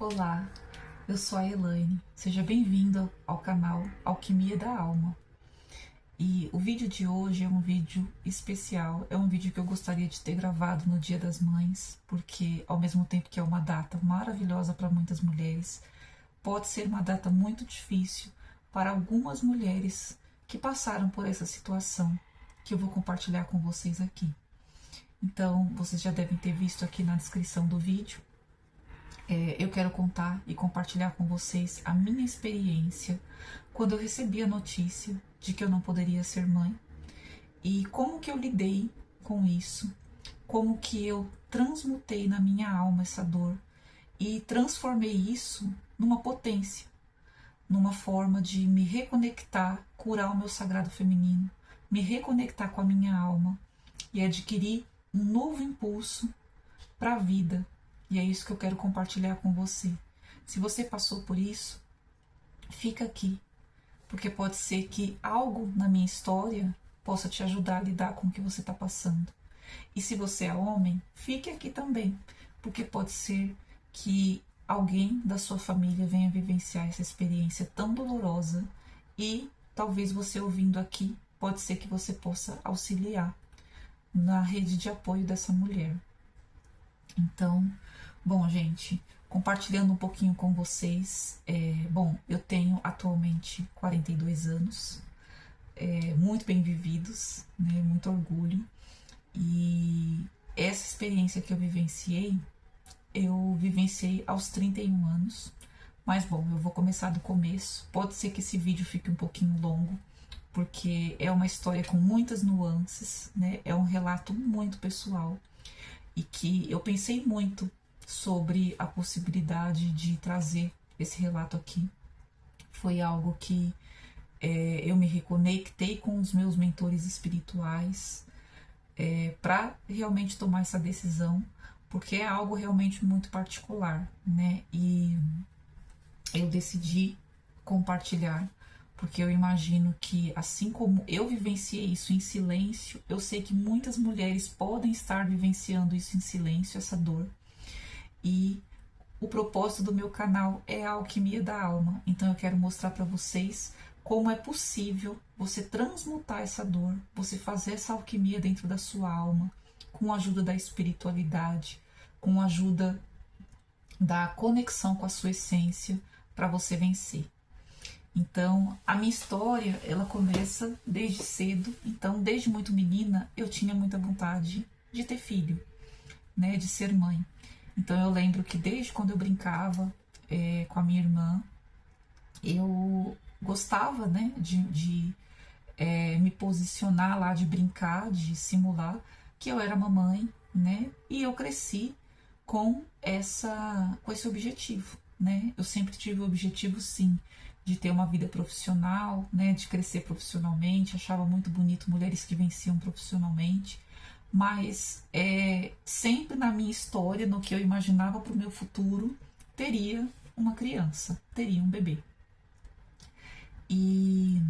Olá, eu sou a Elaine. Seja bem-vindo ao canal Alquimia da Alma. E o vídeo de hoje é um vídeo especial, é um vídeo que eu gostaria de ter gravado no Dia das Mães, porque ao mesmo tempo que é uma data maravilhosa para muitas mulheres, pode ser uma data muito difícil para algumas mulheres que passaram por essa situação que eu vou compartilhar com vocês aqui. Então, vocês já devem ter visto aqui na descrição do vídeo. Eu quero contar e compartilhar com vocês a minha experiência quando eu recebi a notícia de que eu não poderia ser mãe e como que eu lidei com isso, como que eu transmutei na minha alma essa dor e transformei isso numa potência, numa forma de me reconectar, curar o meu sagrado feminino, me reconectar com a minha alma e adquirir um novo impulso para a vida. E é isso que eu quero compartilhar com você. Se você passou por isso, fica aqui, porque pode ser que algo na minha história possa te ajudar a lidar com o que você está passando. E se você é homem, fique aqui também, porque pode ser que alguém da sua família venha vivenciar essa experiência tão dolorosa e talvez você ouvindo aqui, pode ser que você possa auxiliar na rede de apoio dessa mulher. Então, bom, gente, compartilhando um pouquinho com vocês, eu tenho atualmente 42 anos, muito bem vividos, né, muito orgulho, e essa experiência que eu vivenciei aos 31 anos, mas bom, eu vou começar do começo, pode ser que esse vídeo fique um pouquinho longo, porque é uma história com muitas nuances, né, é um relato muito pessoal, e que eu pensei muito sobre a possibilidade de trazer esse relato aqui. Foi algo que eu me reconectei com os meus mentores espirituais para realmente tomar essa decisão, porque é algo realmente muito particular, né? E eu decidi compartilhar, porque eu imagino que, assim como eu vivenciei isso em silêncio, eu sei que muitas mulheres podem estar vivenciando isso em silêncio, essa dor. E o propósito do meu canal é a alquimia da alma. Então eu quero mostrar para vocês como é possível você transmutar essa dor, você fazer essa alquimia dentro da sua alma, com a ajuda da espiritualidade, com a ajuda da conexão com a sua essência, para você vencer. Então, a minha história, ela começa desde cedo. Então, desde muito menina, eu tinha muita vontade de ter filho, né, de ser mãe. Então, eu lembro que desde quando eu brincava com a minha irmã, eu gostava, né, de me posicionar lá, de brincar, de simular que eu era mamãe, né, e eu cresci com esse objetivo, né. Eu sempre tive o objetivo, sim, de ter uma vida profissional, né, de crescer profissionalmente. Achava muito bonito mulheres que venciam profissionalmente, mas sempre na minha história, no que eu imaginava para o meu futuro, teria uma criança, teria um bebê. E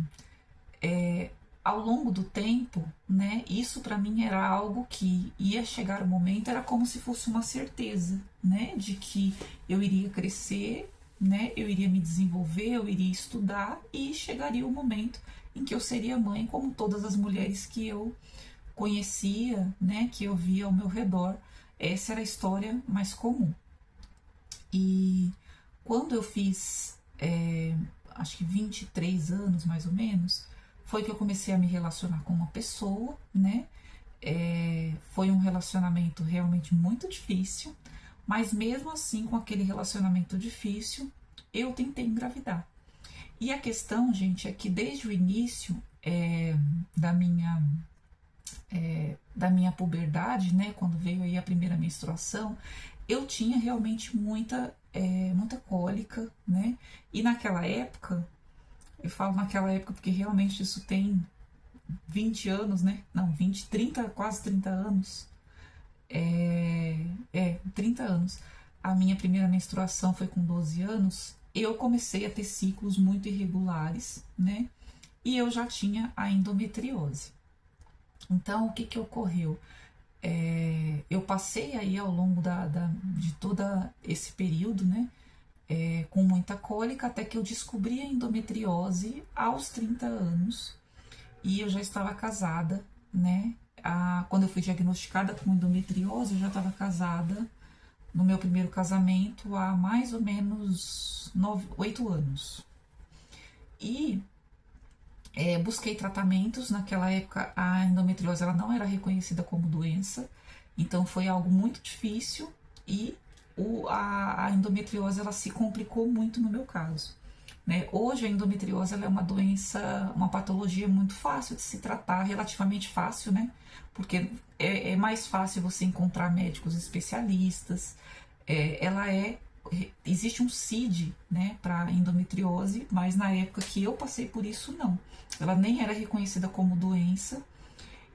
ao longo do tempo, né, isso para mim era algo que ia chegar o momento, era como se fosse uma certeza, né, de que eu iria crescer, né, eu iria me desenvolver, eu iria estudar e chegaria o momento em que eu seria mãe, como todas as mulheres que eu conhecia, né, que eu via ao meu redor. Essa era a história mais comum. E quando eu fiz, acho que 23 anos mais ou menos, foi que eu comecei a me relacionar com uma pessoa, né? Foi um relacionamento realmente muito difícil, mas mesmo assim, com aquele relacionamento difícil, eu tentei engravidar. E a questão, gente, é que desde o início da minha puberdade, né, quando veio aí a primeira menstruação, eu tinha realmente muita cólica, né? E naquela época, eu falo naquela época porque realmente isso tem 20 anos, né? Não, 20, 30, quase 30 anos. 30 anos. A minha primeira menstruação foi com 12 anos. Eu comecei a ter ciclos muito irregulares, né? E eu já tinha a endometriose. Então, o que ocorreu? Eu passei aí ao longo de todo esse período, né? com muita cólica, até que eu descobri a endometriose aos 30 anos e eu já estava casada, né? Quando eu fui diagnosticada com endometriose, eu já estava casada no meu primeiro casamento há mais ou menos 8 anos. E busquei tratamentos. Naquela época a endometriose ela não era reconhecida como doença, então foi algo muito difícil e a endometriose ela se complicou muito no meu caso. Né? Hoje a endometriose ela é uma doença, uma patologia muito fácil de se tratar, relativamente fácil, né? Porque é mais fácil você encontrar médicos especialistas. Existe um CID, né, para endometriose, mas na época que eu passei por isso, não. Ela nem era reconhecida como doença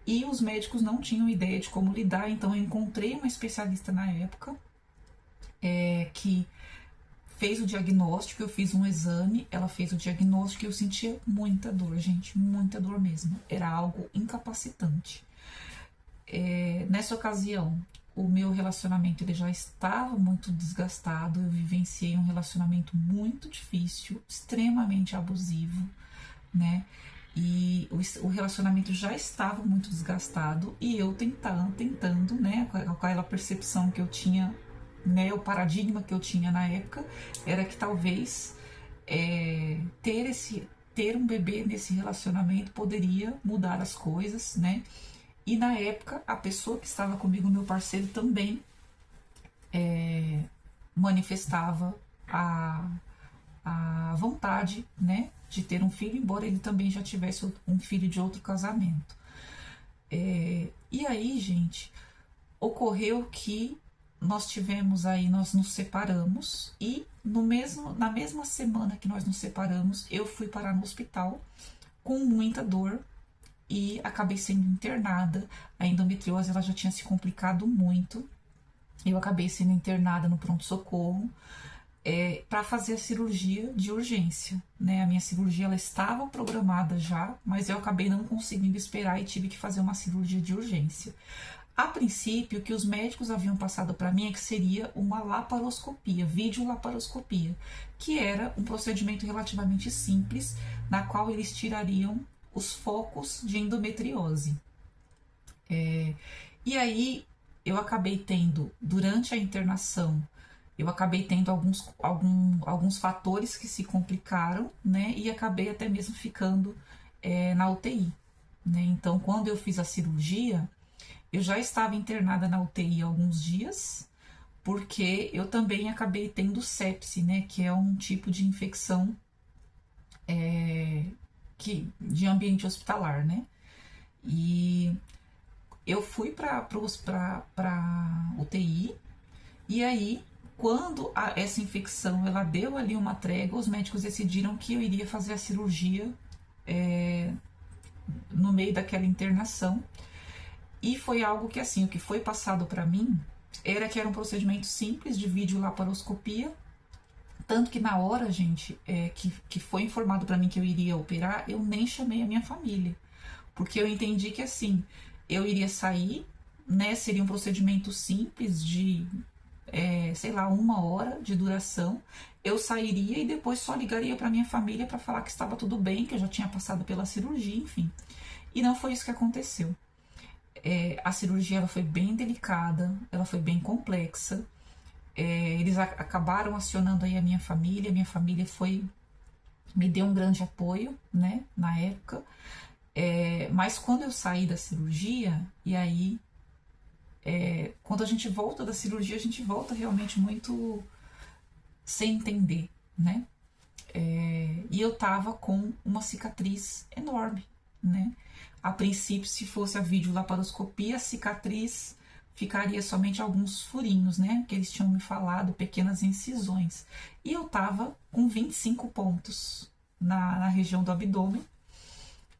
e os médicos não tinham ideia de como lidar, então eu encontrei uma especialista na época que fez o diagnóstico, eu fiz um exame, ela fez o diagnóstico e eu sentia muita dor, gente, muita dor mesmo. Era algo incapacitante. Nessa ocasião, o meu relacionamento ele já estava muito desgastado, eu vivenciei um relacionamento muito difícil, extremamente abusivo, né? E o relacionamento já estava muito desgastado e eu tentando, né, com aquela percepção que eu tinha, né, o paradigma que eu tinha na época era que talvez ter um bebê nesse relacionamento poderia mudar as coisas, né? E na época a pessoa que estava comigo, meu parceiro, também manifestava a vontade, né, de ter um filho, embora ele também já tivesse um filho de outro casamento. E aí, gente, ocorreu que nós nos separamos e na mesma semana que nós nos separamos, eu fui parar no hospital com muita dor e acabei sendo internada. A endometriose ela já tinha se complicado muito. Eu acabei sendo internada no pronto-socorro para fazer a cirurgia de urgência, né? A minha cirurgia ela estava programada já, mas eu acabei não conseguindo esperar e tive que fazer uma cirurgia de urgência. A princípio, o que os médicos haviam passado para mim é que seria uma laparoscopia, videolaparoscopia, que era um procedimento relativamente simples, na qual eles tirariam os focos de endometriose. E aí eu acabei tendo, durante a internação, eu acabei tendo alguns fatores que se complicaram, né? E acabei até mesmo ficando na UTI. Né? Então, quando eu fiz a cirurgia, eu já estava internada na UTI há alguns dias, porque eu também acabei tendo sepse, né? Que é um tipo de infecção de ambiente hospitalar, né? E eu fui para UTI e aí quando essa infecção ela deu ali uma trégua, os médicos decidiram que eu iria fazer a cirurgia no meio daquela internação. E foi algo que assim, o que foi passado para mim era que era um procedimento simples de videolaparoscopia. Tanto que na hora, gente, que foi informado para mim que eu iria operar, eu nem chamei a minha família. Porque eu entendi que assim, eu iria sair, né? Seria um procedimento simples de, sei lá, 1 hora de duração. Eu sairia e depois só ligaria para minha família para falar que estava tudo bem, que eu já tinha passado pela cirurgia, enfim. E não foi isso que aconteceu. A cirurgia ela foi bem delicada, ela foi bem complexa. Eles acabaram acionando aí a minha família me deu um grande apoio, né, na época. Mas quando eu saí da cirurgia, e aí, quando a gente volta da cirurgia, a gente volta realmente muito sem entender, né? E eu tava com uma cicatriz enorme, né? A princípio, se fosse a videolaparoscopia, a cicatriz ficaria somente alguns furinhos, né? Que eles tinham me falado, pequenas incisões. E eu tava com 25 pontos na região do abdômen.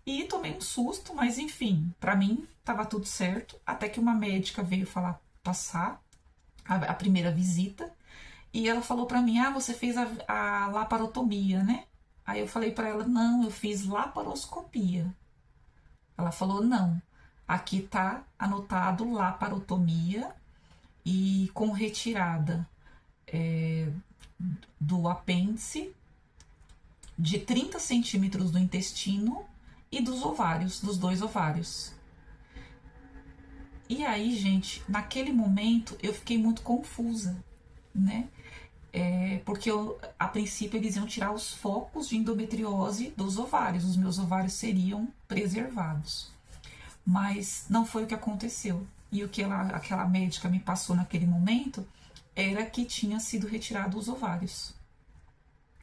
E tomei um susto, mas enfim, pra mim tava tudo certo. Até que uma médica veio passar a primeira visita. E ela falou pra mim, você fez a laparotomia, né? Aí eu falei pra ela, não, eu fiz laparoscopia. Ela falou, não, aqui tá anotado laparotomia e com retirada apêndice, de 30 centímetros do intestino e dos ovários, dos 2 ovários. E aí, gente, naquele momento eu fiquei muito confusa, né? Porque a princípio eles iam tirar os focos de endometriose dos ovários, os meus ovários seriam preservados. Mas não foi o que aconteceu. E o que aquela médica me passou naquele momento era que tinha sido retirado os ovários.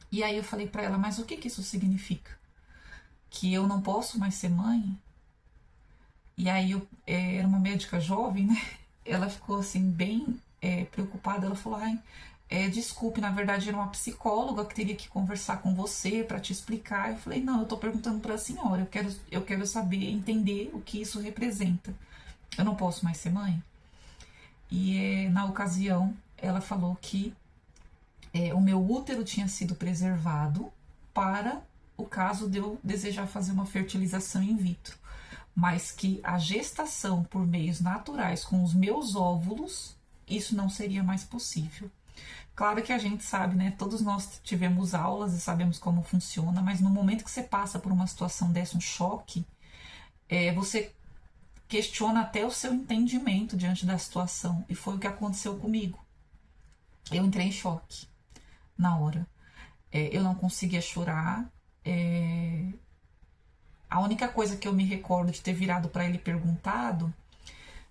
E aí eu falei para ela, mas o que isso significa? Que eu não posso mais ser mãe? E aí era uma médica jovem, né? Ela ficou assim bem preocupada. Ela falou, desculpe, na verdade era uma psicóloga que teria que conversar com você para te explicar. Eu falei, não, eu tô perguntando para a senhora, eu quero saber, entender o que isso representa. Eu não posso mais ser mãe? E na ocasião ela falou que o meu útero tinha sido preservado para o caso de eu desejar fazer uma fertilização in vitro, mas que a gestação por meios naturais com os meus óvulos, isso não seria mais possível. Claro que a gente sabe, né? Todos nós tivemos aulas e sabemos como funciona, mas no momento que você passa por uma situação dessa, um choque, você questiona até o seu entendimento diante da situação. E foi o que aconteceu comigo. Eu entrei em choque na hora. Eu não conseguia chorar. A única coisa que eu me recordo de ter virado para ele e perguntado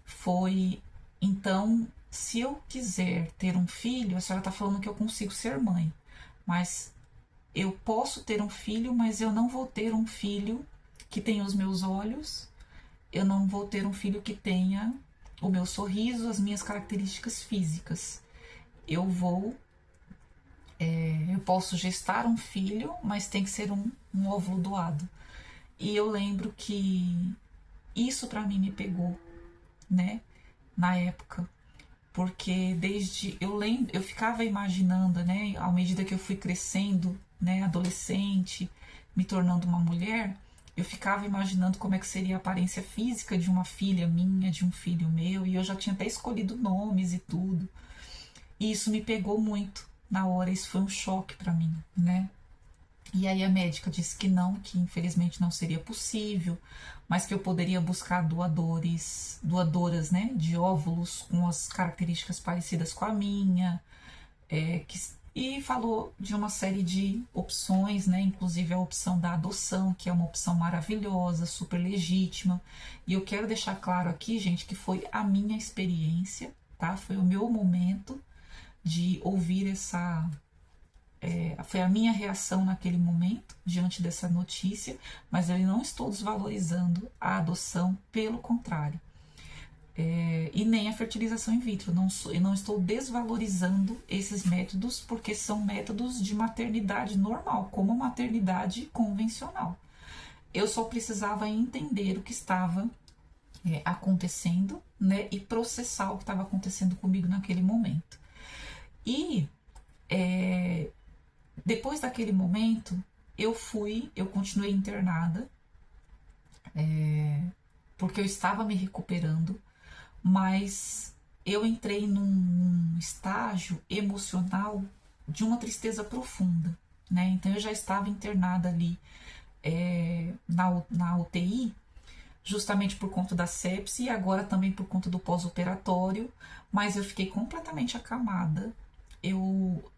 foi: então, se eu quiser ter um filho, a senhora está falando que eu consigo ser mãe, mas eu posso ter um filho, mas eu não vou ter um filho que tenha os meus olhos, eu não vou ter um filho que tenha o meu sorriso, as minhas características físicas. Eu posso gestar um filho, mas tem que ser um óvulo doado. E eu lembro que isso para mim me pegou, né, na época, porque eu ficava imaginando, né, à medida que eu fui crescendo, né, adolescente, me tornando uma mulher, eu ficava imaginando como é que seria a aparência física de uma filha minha, de um filho meu, e eu já tinha até escolhido nomes e tudo. E isso me pegou muito na hora, isso foi um choque para mim, né? E aí a médica disse que não, que infelizmente não seria possível, mas que eu poderia buscar doadoras, né, de óvulos com as características parecidas com a minha, e falou de uma série de opções, né, inclusive a opção da adoção, que é uma opção maravilhosa, super legítima. E eu quero deixar claro aqui, gente, que foi a minha experiência, tá? Foi o meu momento de ouvir foi a minha reação naquele momento, diante dessa notícia, mas eu não estou desvalorizando a adoção, pelo contrário. E nem a fertilização in vitro, eu não estou desvalorizando esses métodos, porque são métodos de maternidade normal, como a maternidade convencional. Eu só precisava entender o que estava acontecendo, né, e processar o que estava acontecendo comigo naquele momento. E depois daquele momento, eu continuei internada, porque eu estava me recuperando, mas eu entrei num estágio emocional de uma tristeza profunda, né? Então eu já estava internada ali na UTI, justamente por conta da sepse e agora também por conta do pós-operatório, mas eu fiquei completamente acamada. Eu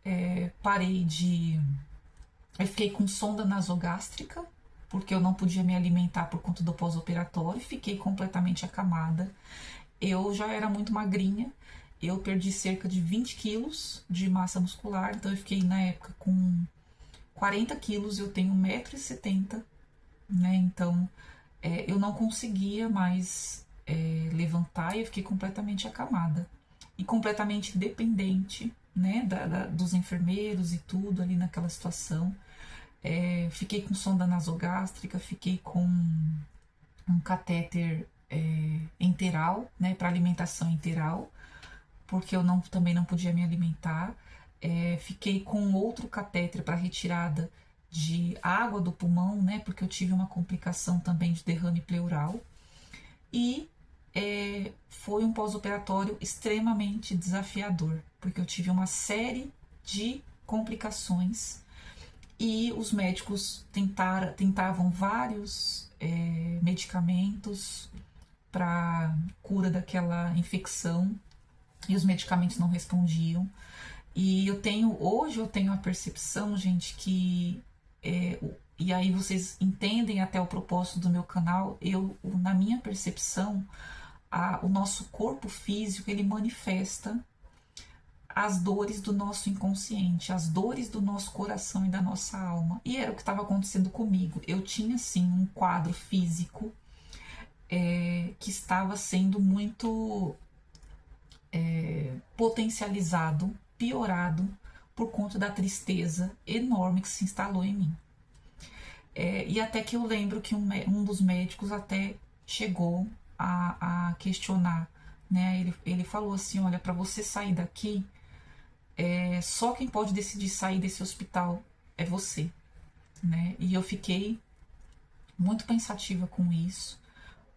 fiquei com sonda nasogástrica, porque eu não podia me alimentar por conta do pós-operatório, fiquei completamente acamada. Eu já era muito magrinha, eu perdi cerca de 20 quilos de massa muscular, então eu fiquei na época com 40 quilos, eu tenho 1,70 m, né? Então eu não conseguia mais levantar e eu fiquei completamente acamada e completamente dependente, né, dos enfermeiros e tudo ali naquela situação. Fiquei com sonda nasogástrica, fiquei com um catéter enteral, né, para alimentação enteral, porque eu também não podia me alimentar. Fiquei com outro catéter para retirada de água do pulmão, né, porque eu tive uma complicação também de derrame pleural. E foi um pós-operatório extremamente desafiador, porque eu tive uma série de complicações e os médicos tentavam vários medicamentos para cura daquela infecção e os medicamentos não respondiam. E hoje eu tenho a percepção, gente, que e aí vocês entendem até o propósito do meu canal. Na minha percepção, o nosso corpo físico, ele manifesta as dores do nosso inconsciente, as dores do nosso coração e da nossa alma. E era o que estava acontecendo comigo. Eu tinha, sim, um quadro físico que estava sendo muito potencializado, piorado, por conta da tristeza enorme que se instalou em mim. E até que eu lembro que um dos médicos até chegou a questionar, né? Ele falou assim, olha, para você sair daqui, só quem pode decidir sair desse hospital é você, né? E eu fiquei muito pensativa com isso,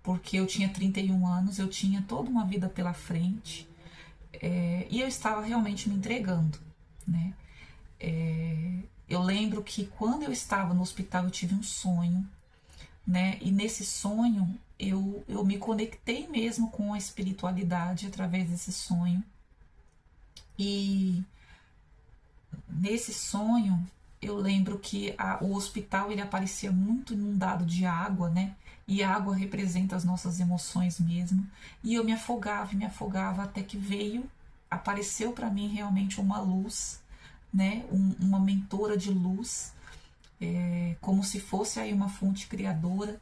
porque eu tinha 31 anos, eu tinha toda uma vida pela frente, e eu estava realmente me entregando, né? Eu lembro que quando eu estava no hospital eu tive um sonho, né? E nesse sonho eu me conectei mesmo com a espiritualidade através desse sonho. E nesse sonho eu lembro que o hospital ele aparecia muito inundado de água, né? E a água representa as nossas emoções mesmo. E eu me afogava até que apareceu para mim realmente uma luz, né? Uma mentora de luz, como se fosse aí uma fonte criadora,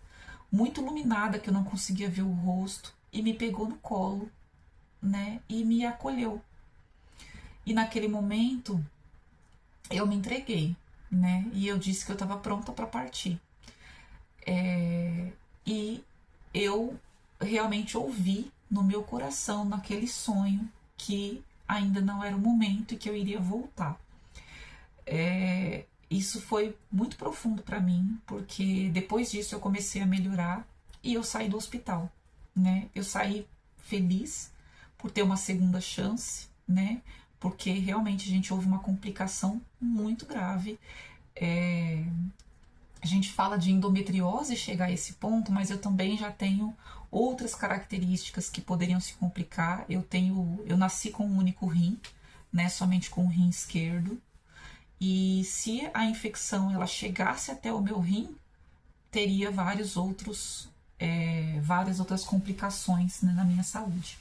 muito iluminada, que eu não conseguia ver o rosto, e me pegou no colo, né? E me acolheu. E naquele momento eu me entreguei, né? E eu disse que eu estava pronta para partir. E eu realmente ouvi no meu coração, naquele sonho, que ainda não era o momento e que eu iria voltar. Isso foi muito profundo para mim, porque depois disso eu comecei a melhorar e eu saí do hospital, né? Eu saí feliz por ter uma segunda chance, né? Porque realmente a gente houve uma complicação muito grave. A gente fala de endometriose chegar a esse ponto, mas eu também já tenho outras características que poderiam se complicar. Eu nasci com um único rim, né? Somente com o rim esquerdo. E se a infecção ela chegasse até o meu rim, teria várias outras complicações, né, na minha saúde.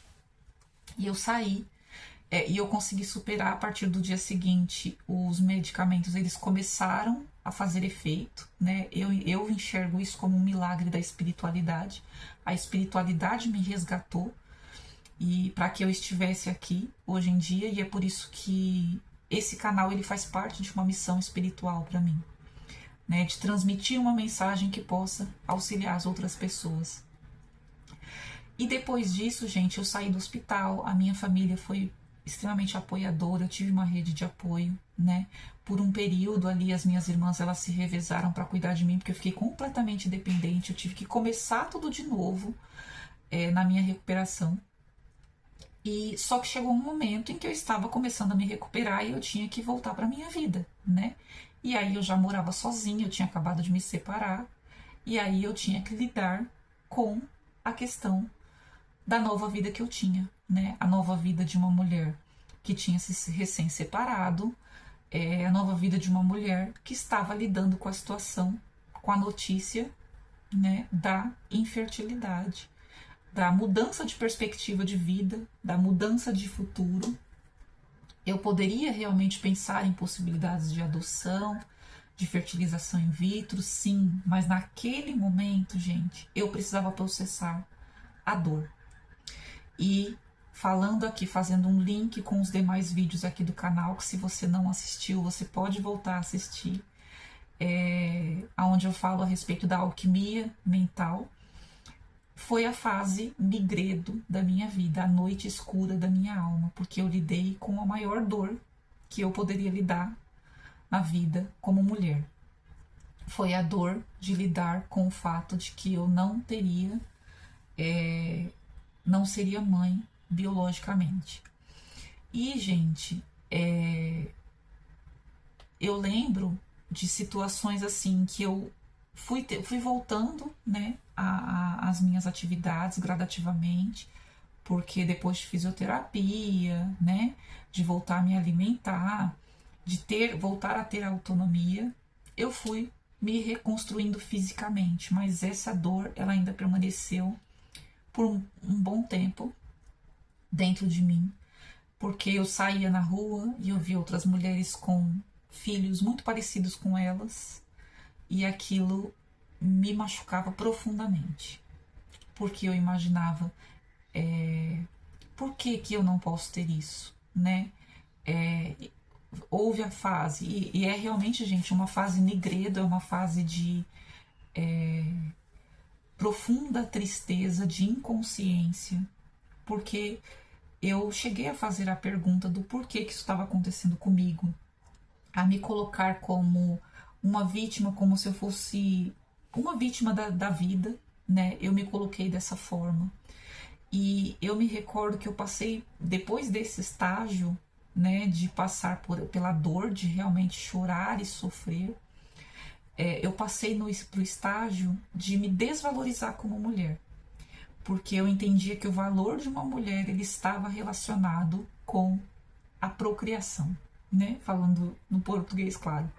E eu saí, e eu consegui superar. A partir do dia seguinte, os medicamentos eles começaram a fazer efeito, né? Eu enxergo isso como um milagre da espiritualidade. A espiritualidade me resgatou e para que eu estivesse aqui hoje em dia, e é por isso que esse canal ele faz parte de uma missão espiritual para mim, né? De transmitir uma mensagem que possa auxiliar as outras pessoas. E depois disso, gente, eu saí do hospital, a minha família foi extremamente apoiadora, eu tive uma rede de apoio, né? Por um período ali, as minhas irmãs, elas se revezaram para cuidar de mim, porque eu fiquei completamente dependente, eu tive que começar tudo de novo na minha recuperação. E só que chegou um momento em que eu estava começando a me recuperar e eu tinha que voltar para minha vida, né? E aí eu já morava sozinha, eu tinha acabado de me separar, e aí eu tinha que lidar com a questão da nova vida que eu tinha, né? A nova vida de uma mulher que tinha se recém-separado, a nova vida de uma mulher que estava lidando com a situação, com a notícia, né, da infertilidade, da mudança de perspectiva de vida, da mudança de futuro. Eu poderia realmente pensar em possibilidades de adoção, de fertilização in vitro, sim, mas naquele momento, gente, eu precisava processar a dor. E falando aqui, fazendo um link com os demais vídeos aqui do canal, que se você não assistiu, você pode voltar a assistir, onde eu falo a respeito da alquimia mental. Foi a fase migredo da minha vida, a noite escura da minha alma, porque eu lidei com a maior dor que eu poderia lidar na vida como mulher. Foi a dor de lidar com o fato de que eu não seria mãe biologicamente. E, gente, eu lembro de situações assim que eu fui voltando, né, às minhas atividades gradativamente, porque depois de fisioterapia, né, de voltar a me alimentar, de voltar a ter autonomia, eu fui me reconstruindo fisicamente, mas essa dor ela ainda permaneceu por um bom tempo dentro de mim, porque eu saía na rua e eu via outras mulheres com filhos muito parecidos com elas e aquilo me machucava profundamente, porque eu imaginava por que, que eu não posso ter isso, né? É, houve a fase, e é realmente, gente, uma fase Negredo, é uma fase de profunda tristeza, de inconsciência, porque eu cheguei a fazer a pergunta do porquê que isso estava acontecendo comigo, a me colocar como uma vítima, como se eu fosse uma vítima da vida, né? Eu me coloquei dessa forma. E eu me recordo que eu passei, depois desse estágio, né, de passar pela dor, de realmente chorar e sofrer, eu passei pro estágio de me desvalorizar como mulher, porque eu entendia que o valor de uma mulher ele estava relacionado com a procriação, né? Falando no português, claro,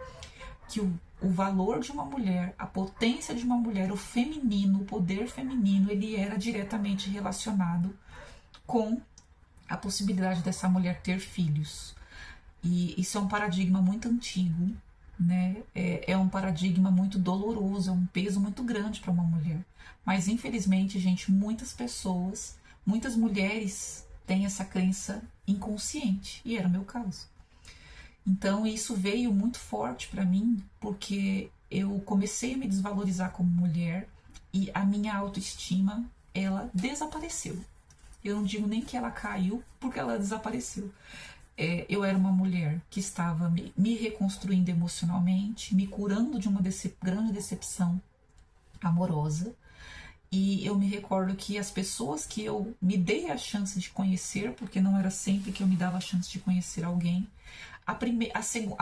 que o valor de uma mulher, a potência de uma mulher, o feminino, o poder feminino, ele era diretamente relacionado com a possibilidade dessa mulher ter filhos. E isso é um paradigma muito antigo, né? É um paradigma muito doloroso, é um peso muito grande para uma mulher. Mas infelizmente, gente, muitas pessoas, muitas mulheres têm essa crença inconsciente, e era o meu caso. Então isso veio muito forte para mim, porque eu comecei a me desvalorizar como mulher e a minha autoestima, ela desapareceu. Eu não digo nem que ela caiu, porque ela desapareceu. Eu era uma mulher que estava me reconstruindo emocionalmente, me curando de uma grande decepção amorosa. E eu me recordo que as pessoas que eu me dei a chance de conhecer, porque não era sempre que eu me dava a chance de conhecer alguém, a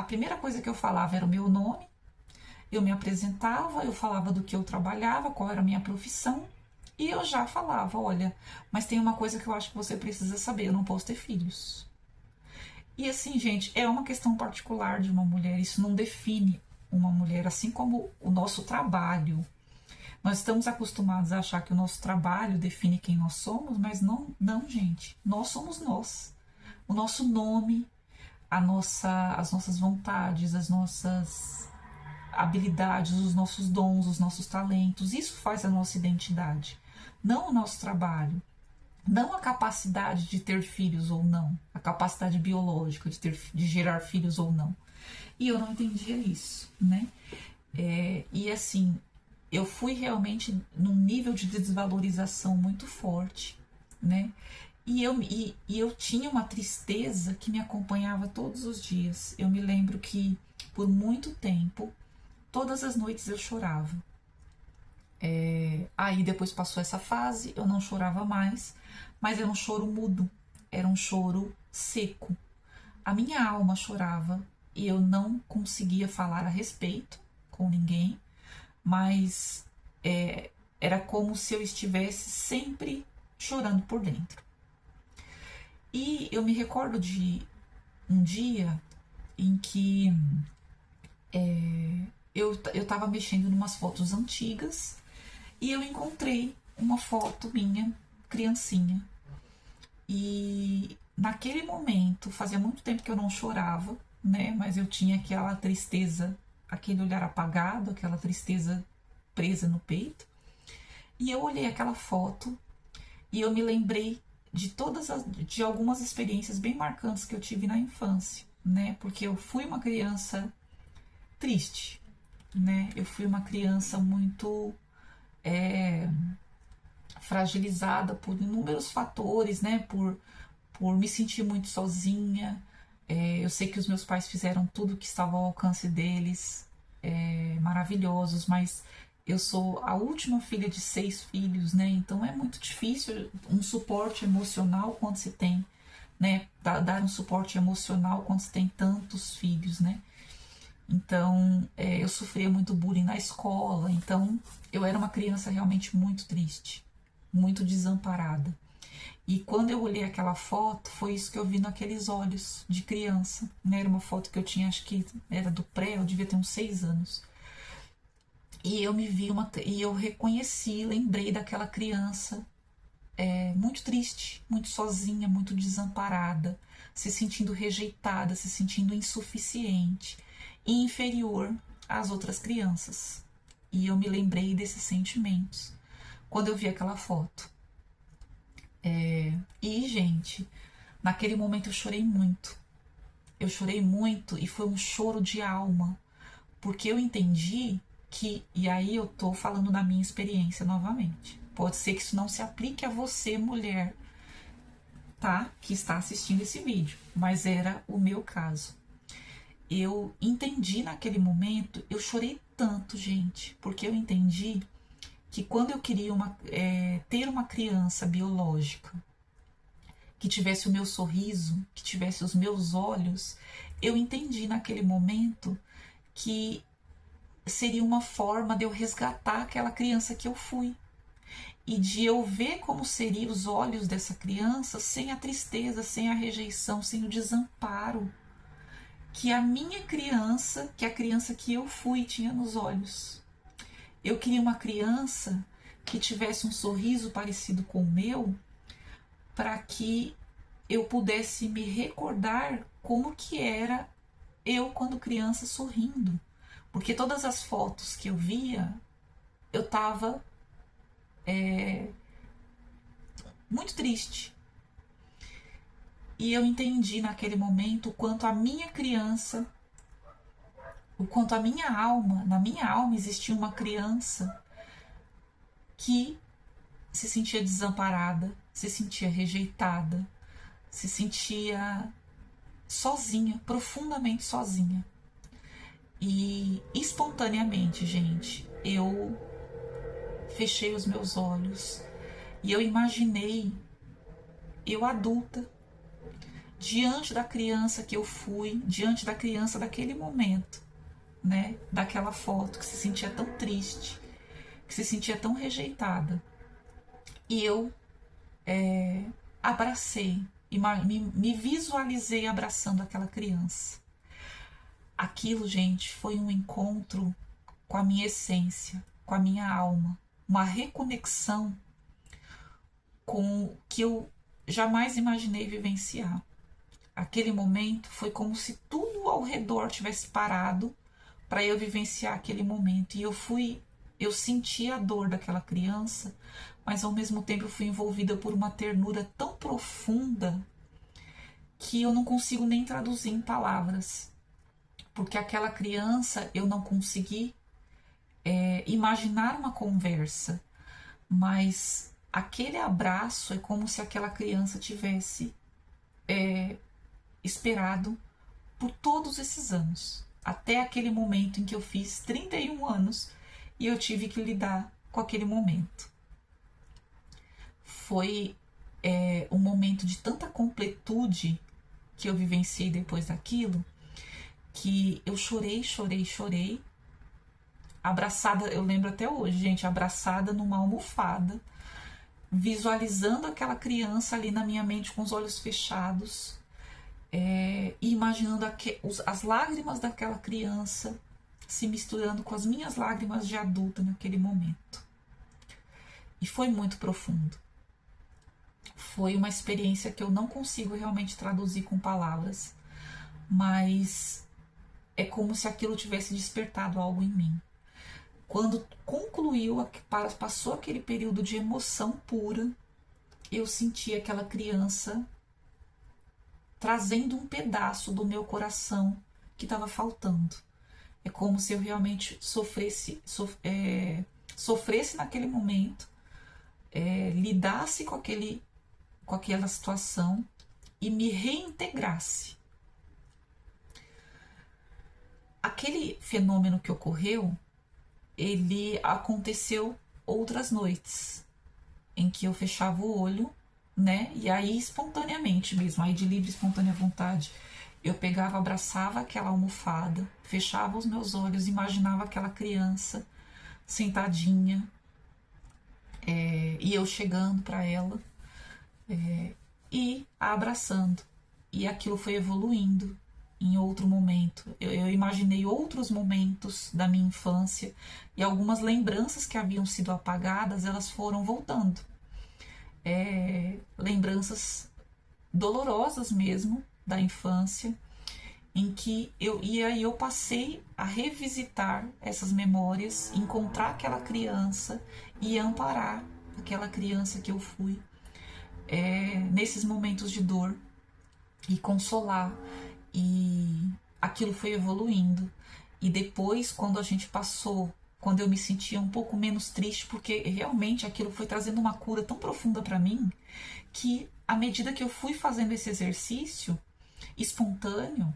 primeira coisa que eu falava era o meu nome, eu me apresentava, eu falava do que eu trabalhava, qual era a minha profissão, e eu já falava, olha, mas tem uma coisa que eu acho que você precisa saber, eu não posso ter filhos. E assim, gente, é uma questão particular de uma mulher, isso não define uma mulher, assim como o nosso trabalho. Nós estamos acostumados a achar que o nosso trabalho define quem nós somos, mas não, gente. Nós somos nós. O nosso nome, as nossas vontades, as nossas habilidades, os nossos dons, os nossos talentos, isso faz a nossa identidade. Não o nosso trabalho. Não a capacidade de ter filhos ou não, a capacidade biológica de gerar filhos ou não. E eu não entendia isso, né? E assim, eu fui realmente num nível de desvalorização muito forte, né? E eu tinha uma tristeza que me acompanhava todos os dias. Eu me lembro que por muito tempo, todas as noites eu chorava. Aí depois passou essa fase, eu não chorava mais, mas era um choro mudo, era um choro seco. A minha alma chorava e eu não conseguia falar a respeito com ninguém, mas era como se eu estivesse sempre chorando por dentro. E eu me recordo de um dia em que eu estava mexendo em umas fotos antigas e eu encontrei uma foto minha, criancinha. E naquele momento, fazia muito tempo que eu não chorava, né? Mas eu tinha aquela tristeza, aquele olhar apagado, aquela tristeza presa no peito. E eu olhei aquela foto e eu me lembrei de algumas experiências bem marcantes que eu tive na infância, né? Porque eu fui uma criança triste, né? Eu fui uma criança muito fragilizada por inúmeros fatores, né? Por me sentir muito sozinha. Eu sei que os meus pais fizeram tudo que estava ao alcance deles, maravilhosos, mas eu sou a última filha de 6 filhos, né? Então é muito difícil um suporte emocional quando se tem, né? Dar um suporte emocional quando se tem tantos filhos, né? Então, eu sofria muito bullying na escola. Então, eu era uma criança realmente muito triste, muito desamparada. E quando eu olhei aquela foto, foi isso que eu vi naqueles olhos de criança, né? Era uma foto que eu tinha, acho que era do pré, eu devia ter uns 6 anos. E eu me vi e eu reconheci, lembrei daquela criança muito triste, muito sozinha, muito desamparada, se sentindo rejeitada, se sentindo insuficiente e inferior às outras crianças. E eu me lembrei desses sentimentos quando eu vi aquela foto. E, gente, naquele momento eu chorei muito. Eu chorei muito e foi um choro de alma, porque eu entendi que, e aí eu tô falando da minha experiência novamente. Pode ser que isso não se aplique a você, mulher, tá? Que está assistindo esse vídeo, mas era o meu caso. Eu entendi naquele momento, eu chorei tanto, gente, porque eu entendi que quando eu queria ter uma criança biológica que tivesse o meu sorriso, que tivesse os meus olhos, eu entendi naquele momento que seria uma forma de eu resgatar aquela criança que eu fui. E de eu ver como seriam os olhos dessa criança sem a tristeza, sem a rejeição, sem o desamparo que a minha criança, que a criança que eu fui, tinha nos olhos. Eu queria uma criança que tivesse um sorriso parecido com o meu, para que eu pudesse me recordar como que era eu quando criança sorrindo. Porque todas as fotos que eu via, eu estava muito triste. E eu entendi naquele momento o quanto a minha criança, o quanto a minha alma, na minha alma existia uma criança que se sentia desamparada, se sentia rejeitada, se sentia sozinha, profundamente sozinha. E espontaneamente, gente, eu fechei os meus olhos e eu imaginei eu adulta, diante da criança que eu fui, diante da criança daquele momento, né? Daquela foto que se sentia tão triste, que se sentia tão rejeitada. E eu abracei, e me visualizei abraçando aquela criança. Aquilo, gente, foi um encontro com a minha essência, com a minha alma, uma reconexão com o que eu jamais imaginei vivenciar. Aquele momento foi como se tudo ao redor tivesse parado para eu vivenciar aquele momento. E eu senti a dor daquela criança, mas ao mesmo tempo eu fui envolvida por uma ternura tão profunda que eu não consigo nem traduzir em palavras. Porque aquela criança eu não consegui imaginar uma conversa, mas aquele abraço é como se aquela criança tivesse esperado por todos esses anos, até aquele momento em que eu fiz 31 anos e eu tive que lidar com aquele momento. Foi um momento de tanta completude que eu vivenciei depois daquilo, que eu chorei, abraçada, eu lembro até hoje, gente, abraçada numa almofada, visualizando aquela criança ali na minha mente com os olhos fechados, e imaginando as lágrimas daquela criança se misturando com as minhas lágrimas de adulta naquele momento. E foi muito profundo. Foi uma experiência que eu não consigo realmente traduzir com palavras, mas é como se aquilo tivesse despertado algo em mim. Quando concluiu, passou aquele período de emoção pura, eu senti aquela criança trazendo um pedaço do meu coração que estava faltando. É como se eu realmente sofresse naquele momento, lidasse com aquela situação e me reintegrasse. Aquele fenômeno que ocorreu, ele aconteceu outras noites, em que eu fechava o olho, né? E aí espontaneamente mesmo, aí de livre e espontânea vontade, eu pegava, abraçava aquela almofada, fechava os meus olhos, imaginava aquela criança sentadinha, e eu chegando para ela, e a abraçando. E aquilo foi evoluindo em outro momento. Eu imaginei outros momentos da minha infância e algumas lembranças que haviam sido apagadas, elas foram voltando. Lembranças dolorosas mesmo da infância, em que eu passei a revisitar essas memórias, encontrar aquela criança e amparar aquela criança que eu fui nesses momentos de dor e consolar. E aquilo foi evoluindo. E depois, quando a gente passou, quando eu me sentia um pouco menos triste, porque realmente aquilo foi trazendo uma cura tão profunda para mim, que à medida que eu fui fazendo esse exercício espontâneo,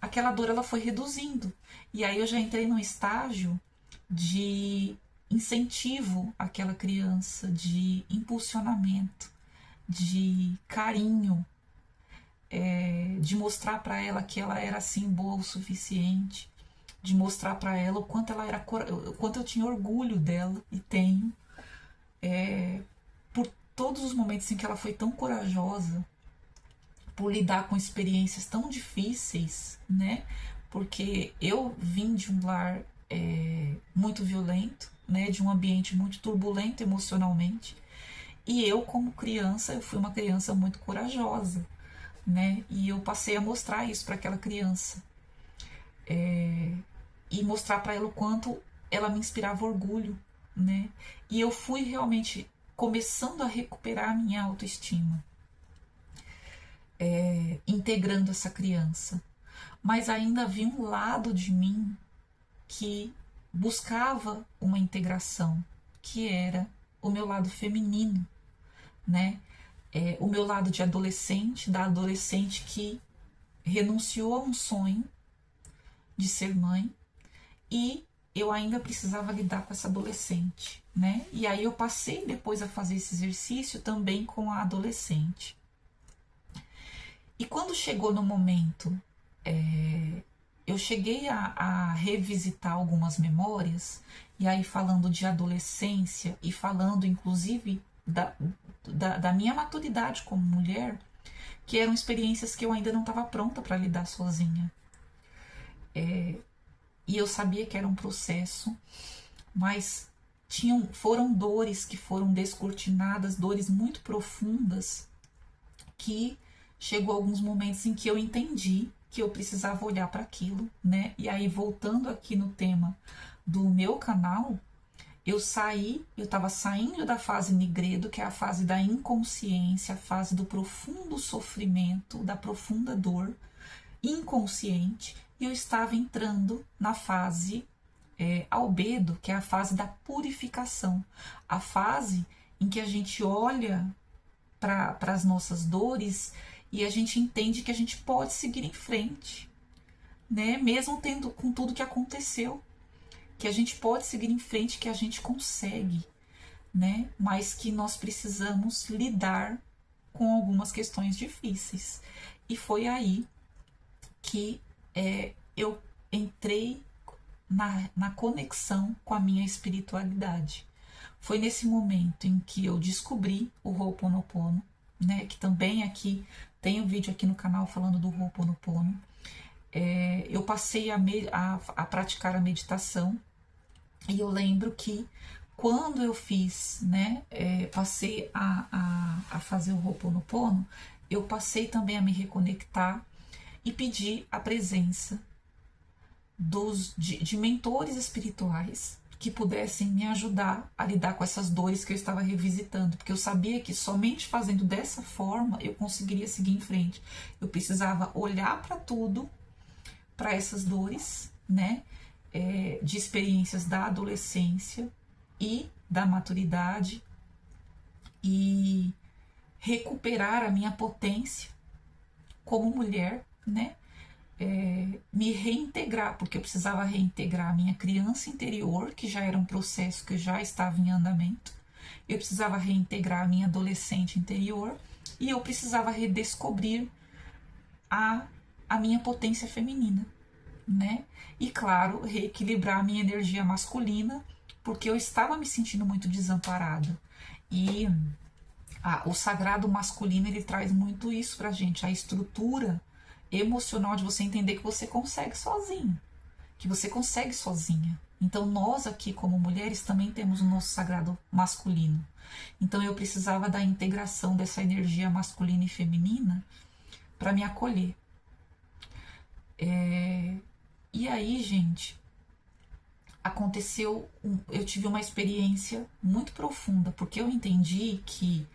aquela dor ela foi reduzindo. E aí eu já entrei num estágio de incentivo àquela criança, de impulsionamento, de carinho, de mostrar para ela que ela era assim boa o suficiente, de mostrar para ela o quanto ela era, o quanto eu tinha orgulho dela e tenho, por todos os momentos em que ela foi tão corajosa, por lidar com experiências tão difíceis, né? Porque eu vim de um lar muito violento, né? De um ambiente muito turbulento emocionalmente. E eu, como criança, eu fui uma criança muito corajosa, né? E eu passei a mostrar isso para aquela criança. E mostrar para ela o quanto ela me inspirava orgulho, né? E eu fui realmente começando a recuperar a minha autoestima. Integrando essa criança, mas ainda havia um lado de mim que buscava uma integração, que era o meu lado feminino, né? O meu lado de adolescente, da adolescente que renunciou a um sonho de ser mãe, e eu ainda precisava lidar com essa adolescente, né? E aí eu passei depois a fazer esse exercício também com a adolescente. E quando chegou no momento, eu cheguei a revisitar algumas memórias, e aí falando de adolescência e falando inclusive da minha maturidade como mulher, que eram experiências que eu ainda não estava pronta para lidar sozinha. E eu sabia que era um processo, mas foram dores que foram descortinadas, dores muito profundas, que chegou alguns momentos em que eu entendi que eu precisava olhar para aquilo, né? E aí, voltando aqui no tema do meu canal, eu estava saindo da fase Nigredo, que é a fase da inconsciência, a fase do profundo sofrimento, da profunda dor inconsciente, e eu estava entrando na fase Albedo, que é a fase da purificação, a fase em que a gente olha para as nossas dores e a gente entende que a gente pode seguir em frente, né? Mesmo tendo com tudo que aconteceu, que a gente pode seguir em frente, que a gente consegue, né? Mas que nós precisamos lidar com algumas questões difíceis. E foi aí que eu entrei na conexão com a minha espiritualidade. Foi nesse momento em que eu descobri o Ho'oponopono, né? Que também aqui tem um vídeo aqui no canal falando do Ho'oponopono. Eu passei a praticar a meditação, e eu lembro que quando eu fiz, né, passei a fazer o Ho'oponopono, eu passei também a me reconectar e pedir a presença de mentores espirituais que pudessem me ajudar a lidar com essas dores que eu estava revisitando, porque eu sabia que somente fazendo dessa forma eu conseguiria seguir em frente. Eu precisava olhar para tudo, para essas dores, né, de experiências da adolescência e da maturidade, e recuperar a minha potência como mulher, né, me reintegrar, porque eu precisava reintegrar a minha criança interior, que já era um processo que já estava em andamento, eu precisava reintegrar a minha adolescente interior, e eu precisava redescobrir a a minha potência feminina, né? E claro, reequilibrar a minha energia masculina, porque eu estava me sentindo muito desamparada. E o sagrado masculino, ele traz muito isso pra gente, a estrutura emocional de você entender que você consegue sozinho, que você consegue sozinha. Então nós aqui como mulheres também temos o nosso sagrado masculino. Então eu precisava da integração dessa energia masculina e feminina para me acolher. E aí, gente, eu tive uma experiência muito profunda, porque eu entendi que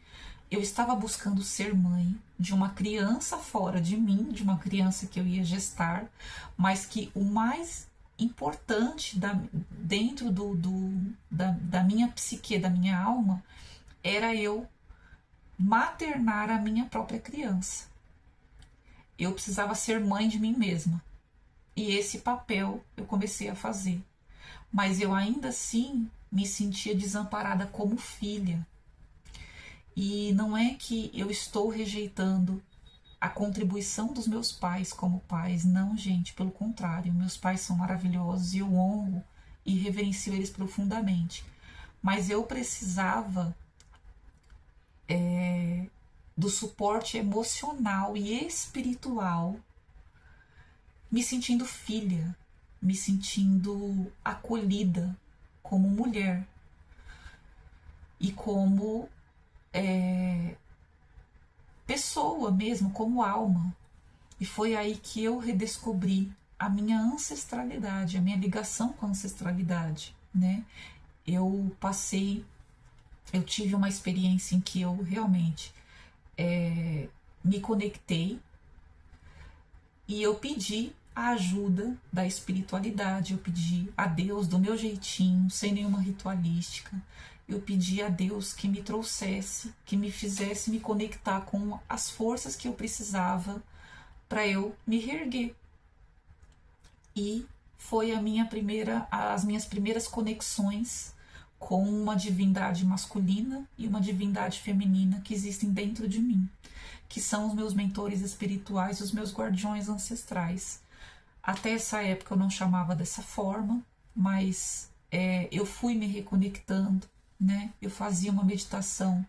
eu estava buscando ser mãe de uma criança fora de mim, de uma criança que eu ia gestar, mas que o mais importante dentro da minha psique, da minha alma, era eu maternar a minha própria criança. Eu precisava ser mãe de mim mesma. E esse papel eu comecei a fazer. Mas eu ainda assim me sentia desamparada como filha. E não é que eu estou rejeitando a contribuição dos meus pais como pais. Não, gente, pelo contrário. Meus pais são maravilhosos e eu honro e reverencio eles profundamente. Mas eu precisava do suporte emocional e espiritual, me sentindo filha, me sentindo acolhida como mulher e como pessoa mesmo, como alma. E foi aí que eu redescobri a minha ancestralidade, a minha ligação com a ancestralidade, né? Eu tive uma experiência em que eu realmente me conectei e eu pedi a ajuda da espiritualidade, eu pedi a Deus do meu jeitinho, sem nenhuma ritualística. Eu pedi a Deus que me trouxesse, que me fizesse me conectar com as forças que eu precisava para eu me reerguer. E foi as minhas primeiras conexões com uma divindade masculina e uma divindade feminina que existem dentro de mim, que são os meus mentores espirituais, os meus guardiões ancestrais. Até essa época eu não chamava dessa forma, mas eu fui me reconectando, né? Eu fazia uma meditação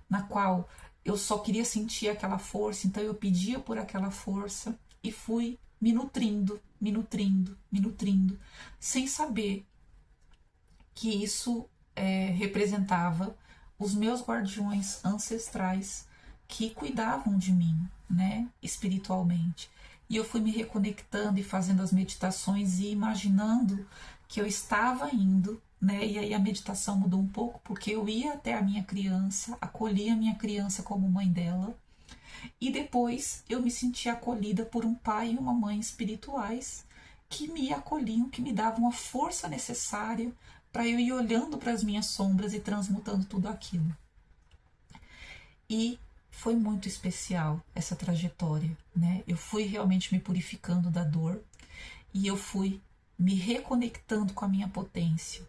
na qual eu só queria sentir aquela força, então eu pedia por aquela força e fui me nutrindo, me nutrindo, me nutrindo, sem saber que isso representava os meus guardiões ancestrais que cuidavam de mim, né, espiritualmente. E eu fui me reconectando e fazendo as meditações e imaginando que eu estava indo, né, e aí a meditação mudou um pouco, porque eu ia até a minha criança, acolhia a minha criança como mãe dela, e depois eu me sentia acolhida por um pai e uma mãe espirituais que me acolhiam, que me davam a força necessária para eu ir olhando para as minhas sombras e transmutando tudo aquilo. E foi muito especial essa trajetória, né? Eu fui realmente me purificando da dor e eu fui me reconectando com a minha potência.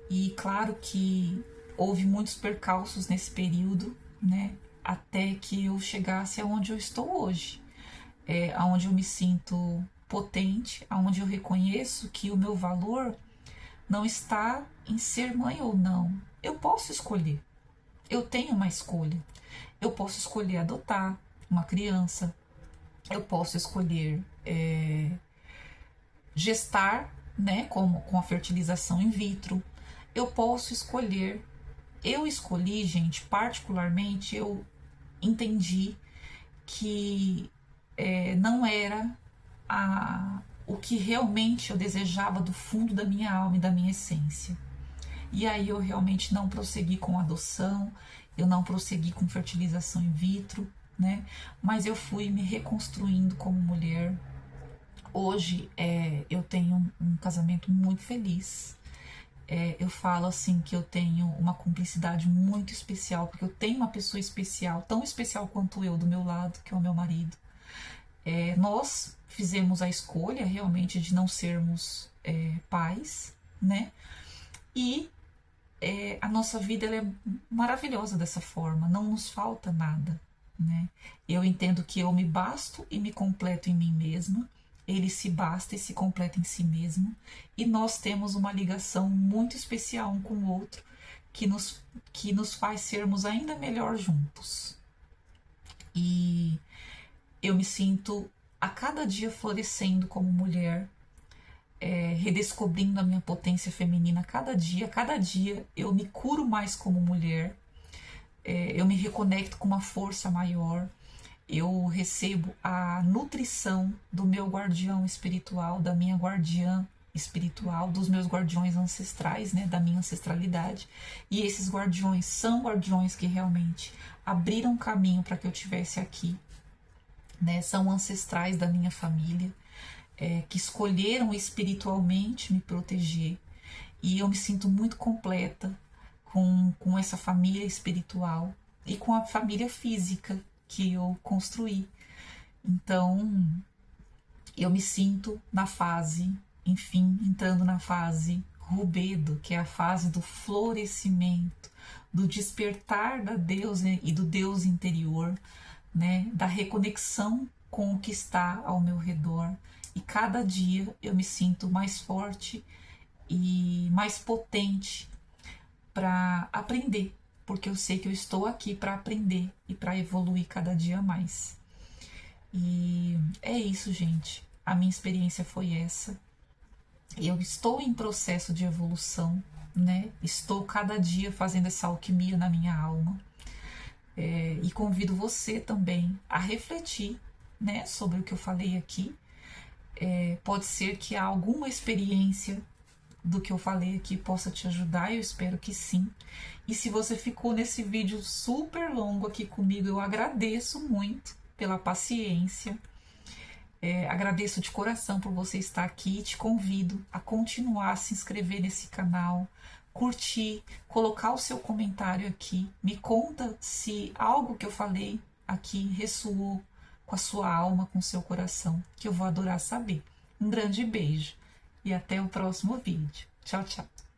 E claro que houve muitos percalços nesse período, né? Até que eu chegasse aonde eu estou hoje, aonde eu me sinto potente, aonde eu reconheço que o meu valor não está em ser mãe ou não. Eu posso escolher. Eu tenho uma escolha. Eu posso escolher adotar uma criança. Eu posso escolher gestar, né, com a fertilização in vitro. Eu posso escolher. Eu escolhi, gente, particularmente, eu entendi que não era o que realmente eu desejava do fundo da minha alma e da minha essência. E aí eu realmente não prossegui com adoção, eu não prossegui com fertilização in vitro, né? Mas eu fui me reconstruindo como mulher. Hoje eu tenho um casamento muito feliz. Eu falo assim que eu tenho uma cumplicidade muito especial, porque eu tenho uma pessoa especial, tão especial quanto eu do meu lado, que é o meu marido. Nós fizemos a escolha realmente de não sermos pais, né? E a nossa vida ela é maravilhosa dessa forma, não nos falta nada, né? Eu entendo que eu me basto e me completo em mim mesma, ele se basta e se completa em si mesmo, e nós temos uma ligação muito especial um com o outro que nos faz sermos ainda melhor juntos. E eu me sinto a cada dia florescendo como mulher, redescobrindo a minha potência feminina cada dia eu me curo mais como mulher, eu me reconecto com uma força maior, eu recebo a nutrição do meu guardião espiritual, da minha guardiã espiritual, dos meus guardiões ancestrais, né, da minha ancestralidade. E esses guardiões são guardiões que realmente abriram caminho para que eu estivesse aqui, né? São ancestrais da minha família, que escolheram espiritualmente me proteger. E eu me sinto muito completa com essa família espiritual e com a família física que eu construí. Então, eu me sinto na fase, enfim, entrando na fase rubedo, que é a fase do florescimento, do despertar da Deus e do Deus interior, né, da reconexão com o que está ao meu redor. E cada dia eu me sinto mais forte e mais potente para aprender, porque eu sei que eu estou aqui para aprender e para evoluir cada dia mais. E é isso, gente. A minha experiência foi essa. Eu estou em processo de evolução, né? Estou cada dia fazendo essa alquimia na minha alma. E convido você também a refletir, né, sobre o que eu falei aqui. Pode ser que alguma experiência do que eu falei aqui possa te ajudar, eu espero que sim. E se você ficou nesse vídeo super longo aqui comigo, eu agradeço muito pela paciência. Agradeço de coração por você estar aqui e te convido a continuar a se inscrever nesse canal, curtir, colocar o seu comentário aqui. Me conta se algo que eu falei aqui ressoou com a sua alma, com o seu coração, que eu vou adorar saber. Um grande beijo e até o próximo vídeo. Tchau, tchau.